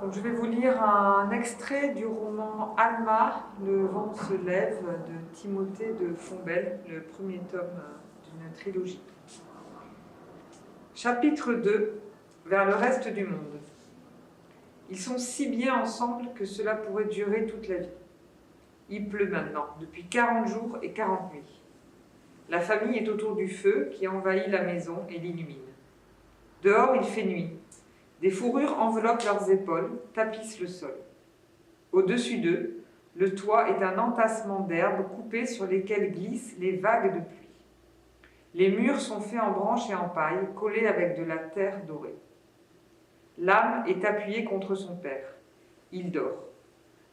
Donc, je vais vous lire un extrait du roman Alma, Le vent se lève de Timothée de Fontbelle, le premier tome d'une trilogie. Chapitre 2, Vers le reste du monde. Ils sont si bien ensemble que cela pourrait durer toute la vie. Il pleut maintenant, depuis 40 jours et 40 nuits. La famille est autour du feu qui envahit la maison et l'illumine. Dehors, il fait nuit. Des fourrures enveloppent leurs épaules, tapissent le sol. Au-dessus d'eux, le toit est un entassement d'herbes coupées sur lesquelles glissent les vagues de pluie. Les murs sont faits en branches et en paille, collés avec de la terre dorée. L'âme est appuyée contre son père. Il dort.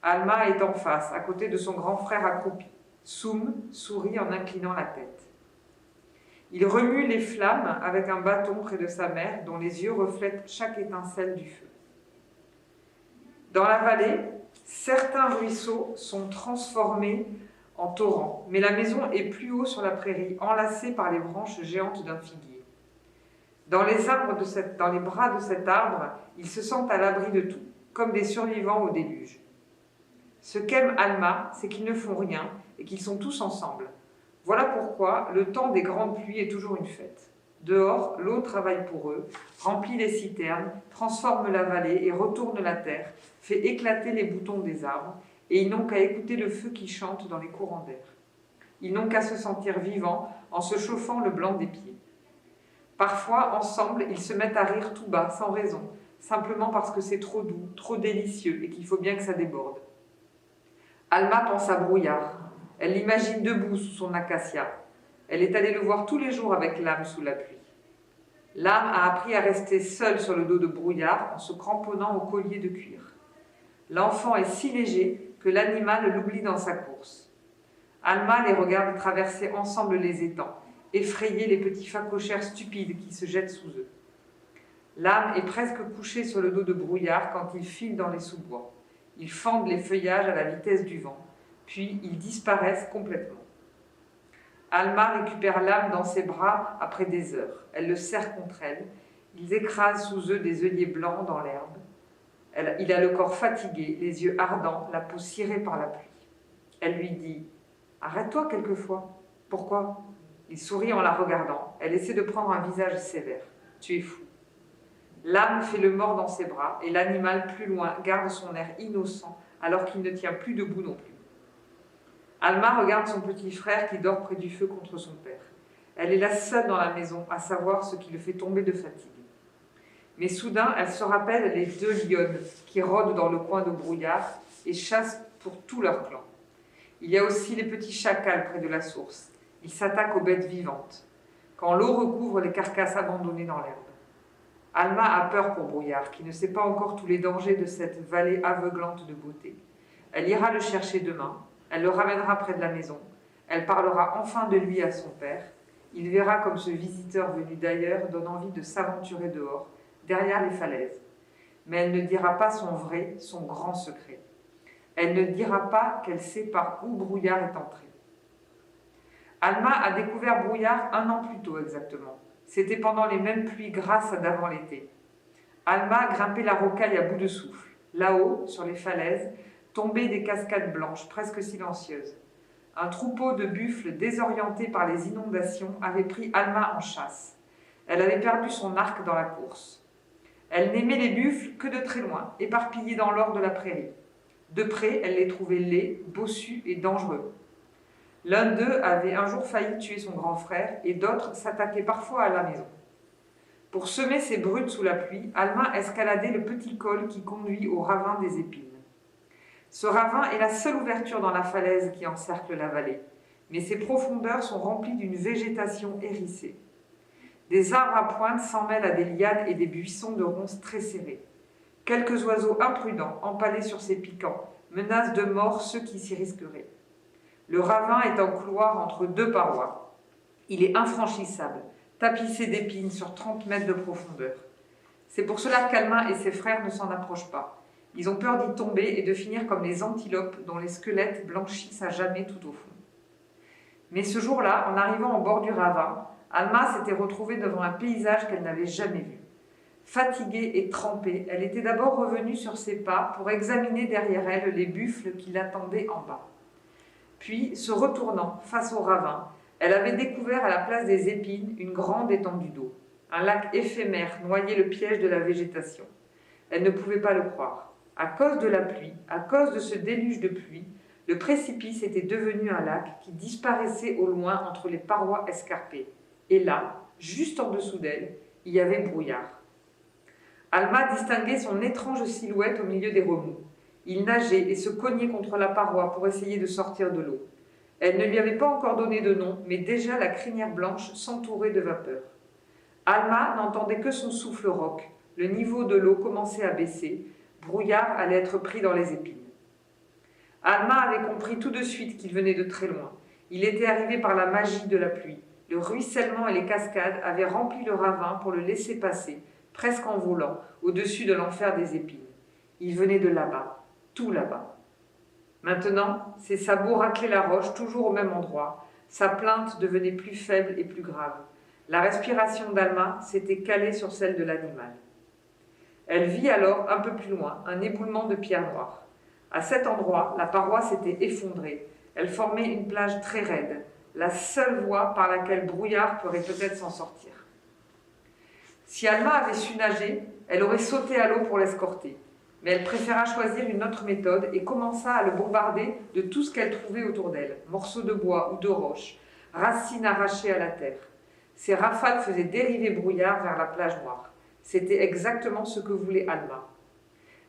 Alma est en face, à côté de son grand frère accroupi. Soum sourit en inclinant la tête. Il remue les flammes avec un bâton près de sa mère, dont les yeux reflètent chaque étincelle du feu. Dans la vallée, certains ruisseaux sont transformés en torrents, mais la maison est plus haut sur la prairie, enlacée par les branches géantes d'un figuier. Dans les bras de cet arbre, ils se sentent à l'abri de tout, comme des survivants au déluge. Ce qu'aime Alma, c'est qu'ils ne font rien et qu'ils sont tous ensemble. Voilà pourquoi le temps des grandes pluies est toujours une fête. Dehors, l'eau travaille pour eux, remplit les citernes, transforme la vallée et retourne la terre, fait éclater les boutons des arbres, et ils n'ont qu'à écouter le feu qui chante dans les courants d'air. Ils n'ont qu'à se sentir vivants en se chauffant le blanc des pieds. Parfois, ensemble, ils se mettent à rire tout bas, sans raison, simplement parce que c'est trop doux, trop délicieux et qu'il faut bien que ça déborde. Alma pense à Brouillard. Elle l'imagine debout sous son acacia. Elle est allée le voir tous les jours avec l'âme sous la pluie. L'âme a appris à rester seule sur le dos de Brouillard en se cramponnant au collier de cuir. L'enfant est si léger que l'animal l'oublie dans sa course. Alma les regarde traverser ensemble les étangs, effrayer les petits phacochères stupides qui se jettent sous eux. L'âme est presque couchée sur le dos de Brouillard quand il file dans les sous-bois. Ils fendent les feuillages à la vitesse du vent, puis ils disparaissent complètement. Alma récupère l'âme dans ses bras après des heures. Elle le serre contre elle. Ils écrasent sous eux des œillets blancs dans l'herbe. Il a le corps fatigué, les yeux ardents, la peau cirée par la pluie. Elle lui dit « Arrête-toi quelquefois. » « Pourquoi ?» Il sourit en la regardant. Elle essaie de prendre un visage sévère. « Tu es fou. » L'âme fait le mort dans ses bras et l'animal, plus loin, garde son air innocent alors qu'il ne tient plus debout non plus. Alma regarde son petit frère qui dort près du feu contre son père. Elle est la seule dans la maison à savoir ce qui le fait tomber de fatigue. Mais soudain, elle se rappelle les 2 lionnes qui rôdent dans le coin de Brouillard et chassent pour tout leur clan. Il y a aussi les petits chacals près de la source. Ils s'attaquent aux bêtes vivantes, quand l'eau recouvre les carcasses abandonnées dans l'herbe. Alma a peur pour Brouillard, qui ne sait pas encore tous les dangers de cette vallée aveuglante de beauté. Elle ira le chercher demain, elle le ramènera près de la maison, elle parlera enfin de lui à son père. Il verra comme ce visiteur venu d'ailleurs donne envie de s'aventurer dehors, derrière les falaises. Mais elle ne dira pas son vrai, son grand secret. Elle ne dira pas qu'elle sait par où Brouillard est entré. Alma a découvert Brouillard 1 an plus tôt exactement. C'était pendant les mêmes pluies grasses d'avant l'été. Alma grimpait la rocaille à bout de souffle. Là-haut, sur les falaises, tombaient des cascades blanches, presque silencieuses. Un troupeau de buffles désorientés par les inondations avait pris Alma en chasse. Elle avait perdu son arc dans la course. Elle n'aimait les buffles que de très loin, éparpillés dans l'or de la prairie. De près, elle les trouvait laids, bossus et dangereux. L'un d'eux avait un jour failli tuer son grand frère et d'autres s'attaquaient parfois à la maison. Pour semer ses brutes sous la pluie, Alma escaladait le petit col qui conduit au ravin des épines. Ce ravin est la seule ouverture dans la falaise qui encercle la vallée, mais ses profondeurs sont remplies d'une végétation hérissée. Des arbres à pointe s'en mêlent à des lianes et des buissons de ronces très serrés. Quelques oiseaux imprudents, empalés sur ces piquants, menacent de mort ceux qui s'y risqueraient. Le ravin est un couloir entre 2 parois. Il est infranchissable, tapissé d'épines sur 30 mètres de profondeur. C'est pour cela qu'Alma et ses frères ne s'en approchent pas. Ils ont peur d'y tomber et de finir comme les antilopes dont les squelettes blanchissent à jamais tout au fond. Mais ce jour-là, en arrivant au bord du ravin, Alma s'était retrouvée devant un paysage qu'elle n'avait jamais vu. Fatiguée et trempée, elle était d'abord revenue sur ses pas pour examiner derrière elle les buffles qui l'attendaient en bas. Puis, se retournant face au ravin, elle avait découvert à la place des épines une grande étendue d'eau. Un lac éphémère noyait le piège de la végétation. Elle ne pouvait pas le croire. À cause de la pluie, à cause de ce déluge de pluie, le précipice était devenu un lac qui disparaissait au loin entre les parois escarpées. Et là, juste en dessous d'elle, il y avait brouillard. Alma distinguait son étrange silhouette au milieu des remous. Il nageait et se cognait contre la paroi pour essayer de sortir de l'eau. Elle ne lui avait pas encore donné de nom, mais déjà la crinière blanche s'entourait de vapeur. Alma n'entendait que son souffle rauque. Le niveau de l'eau commençait à baisser. Brouillard allait être pris dans les épines. Alma avait compris tout de suite qu'il venait de très loin. Il était arrivé par la magie de la pluie. Le ruissellement et les cascades avaient rempli le ravin pour le laisser passer, presque en volant, au-dessus de l'enfer des épines. Il venait de là-bas, tout là-bas. Maintenant, ses sabots raclaient la roche, toujours au même endroit. Sa plainte devenait plus faible et plus grave. La respiration d'Alma s'était calée sur celle de l'animal. Elle vit alors, un peu plus loin, un éboulement de pierres noires. À cet endroit, la paroi s'était effondrée. Elle formait une plage très raide, la seule voie par laquelle Brouillard pourrait peut-être s'en sortir. Si Alma avait su nager, elle aurait sauté à l'eau pour l'escorter. Mais elle préféra choisir une autre méthode et commença à le bombarder de tout ce qu'elle trouvait autour d'elle, morceaux de bois ou de roches, racines arrachées à la terre. Ces rafales faisaient dériver Brouillard vers la plage noire. C'était exactement ce que voulait Alma.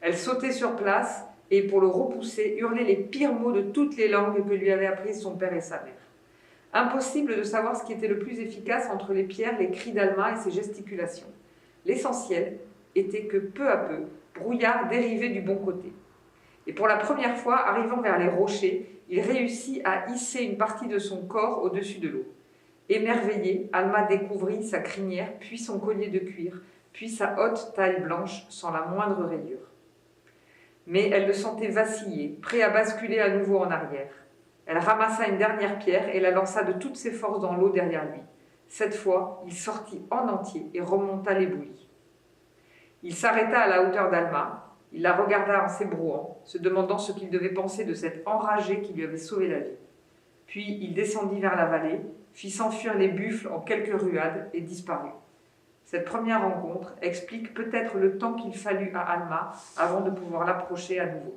Elle sautait sur place et, pour le repousser, hurlait les pires mots de toutes les langues que lui avaient apprises son père et sa mère. Impossible de savoir ce qui était le plus efficace entre les pierres, les cris d'Alma et ses gesticulations. L'essentiel était que, peu à peu, Brouillard dérivait du bon côté. Et pour la première fois, arrivant vers les rochers, il réussit à hisser une partie de son corps au-dessus de l'eau. Émerveillée, Alma découvrit sa crinière, puis son collier de cuir, puis sa haute taille blanche, sans la moindre rayure. Mais elle le sentait vaciller, prêt à basculer à nouveau en arrière. Elle ramassa une dernière pierre et la lança de toutes ses forces dans l'eau derrière lui. Cette fois, il sortit en entier et remonta l'éboulis. Il s'arrêta à la hauteur d'Alma. Il la regarda en s'ébrouant, se demandant ce qu'il devait penser de cet enragé qui lui avait sauvé la vie. Puis il descendit vers la vallée, fit s'enfuir les buffles en quelques ruades et disparut. Cette première rencontre explique peut-être le temps qu'il fallut à Alma avant de pouvoir l'approcher à nouveau.